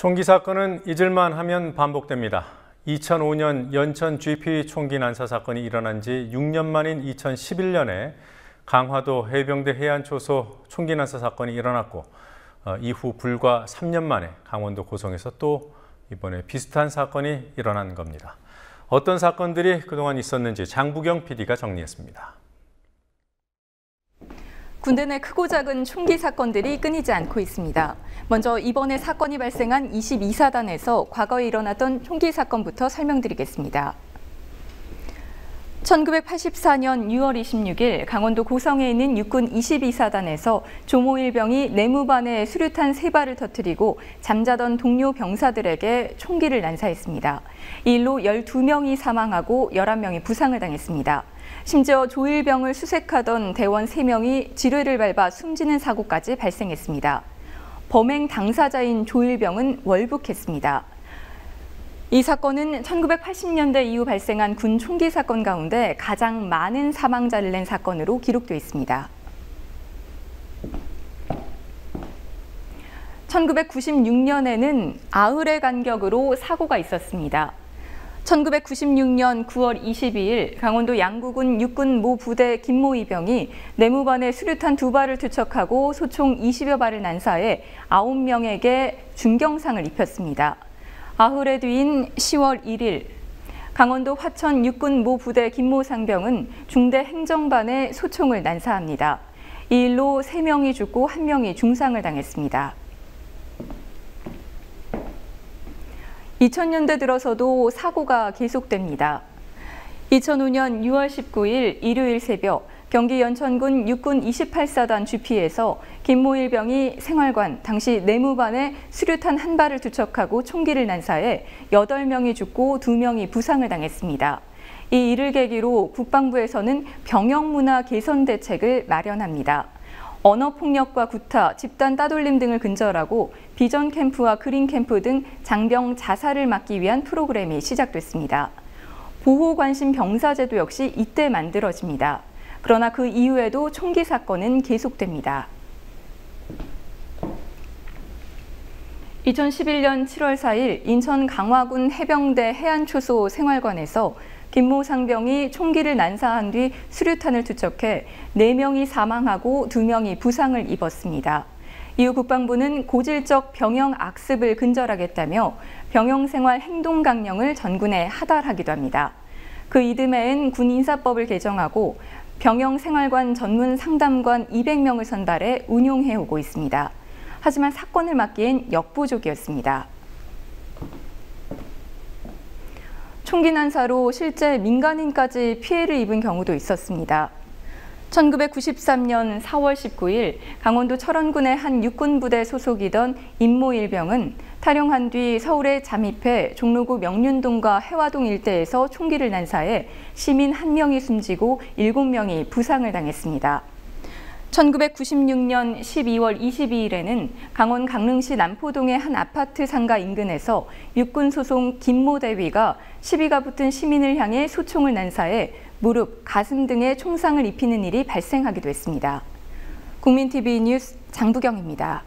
총기 사건은 잊을만 하면 반복됩니다. 2005년 연천 GP 총기 난사 사건이 일어난 지 6년 만인 2011년에 강화도 해병대 해안초소 총기 난사 사건이 일어났고 이후 불과 3년 만에 강원도 고성에서 또 이번에 비슷한 사건이 일어난 겁니다. 어떤 사건들이 그동안 있었는지 장부경 PD가 정리했습니다. 군대 내 크고 작은 총기 사건들이 끊이지 않고 있습니다. 먼저 이번에 사건이 발생한 22사단에서 과거에 일어났던 총기 사건부터 설명드리겠습니다. 1984년 6월 26일 강원도 고성에 있는 육군 22사단에서 조모 일병이 내무반에 수류탄 3발을 터뜨리고 잠자던 동료 병사들에게 총기를 난사했습니다. 이 일로 12명이 사망하고 11명이 부상을 당했습니다. 심지어 조 일병을 수색하던 대원 3명이 지뢰를 밟아 숨지는 사고까지 발생했습니다. 범행 당사자인 조 일병은 월북했습니다. 이 사건은 1980년대 이후 발생한 군 총기 사건 가운데 가장 많은 사망자를 낸 사건으로 기록돼 있습니다. 1996년에는 아흘의 간격으로 사고가 있었습니다. 1996년 9월 22일 강원도 양구군 육군 모 부대 김모 이병이 내무반에 수류탄 2발을 투척하고 소총 20여 발을 난사해 9명에게 중경상을 입혔습니다. 아흘의 뒤인 10월 1일 강원도 화천 육군 모 부대 김모 상병은 중대 행정반에 소총을 난사합니다. 이 일로 3명이 죽고 1명이 중상을 당했습니다. 2000년대 들어서도 사고가 계속됩니다. 2005년 6월 19일 일요일 새벽 경기 연천군 육군 28사단 GP에서 김모 일병이 생활관, 당시 내무반에 수류탄 1발을 투척하고 총기를 난사해 8명이 죽고 2명이 부상을 당했습니다. 이 일을 계기로 국방부에서는 병영문화 개선 대책을 마련합니다. 언어폭력과 구타, 집단 따돌림 등을 근절하고 비전 캠프와 그린 캠프 등 장병 자살을 막기 위한 프로그램이 시작됐습니다. 보호관심 병사제도 역시 이때 만들어집니다. 그러나 그 이후에도 총기 사건은 계속됩니다. 2011년 7월 4일 인천 강화군 해병대 해안초소 생활관에서 김모 상병이 총기를 난사한 뒤 수류탄을 투척해 4명이 사망하고 2명이 부상을 입었습니다. 이후 국방부는 고질적 병영 악습을 근절하겠다며 병영생활 행동강령을 전군에 하달하기도 합니다. 그 이듬해엔 군 인사법을 개정하고 병영생활관 전문 상담관 200명을 선발해 운용해오고 있습니다. 하지만 사건을 막기엔 역부족이었습니다. 총기 난사로 실제 민간인까지 피해를 입은 경우도 있었습니다. 1993년 4월 19일 강원도 철원군의 한 육군부대 소속이던 임모 일병은 탈영한 뒤 서울에 잠입해 종로구 명륜동과 해화동 일대에서 총기를 난사해 시민 1명이 숨지고 7명이 부상을 당했습니다. 1996년 12월 22일에는 강원 강릉시 남포동의 한 아파트 상가 인근에서 육군 소속 김모 대위가 시비가 붙은 시민을 향해 소총을 난사해 무릎, 가슴 등에 총상을 입히는 일이 발생하기도 했습니다. 국민TV 뉴스 장부경입니다.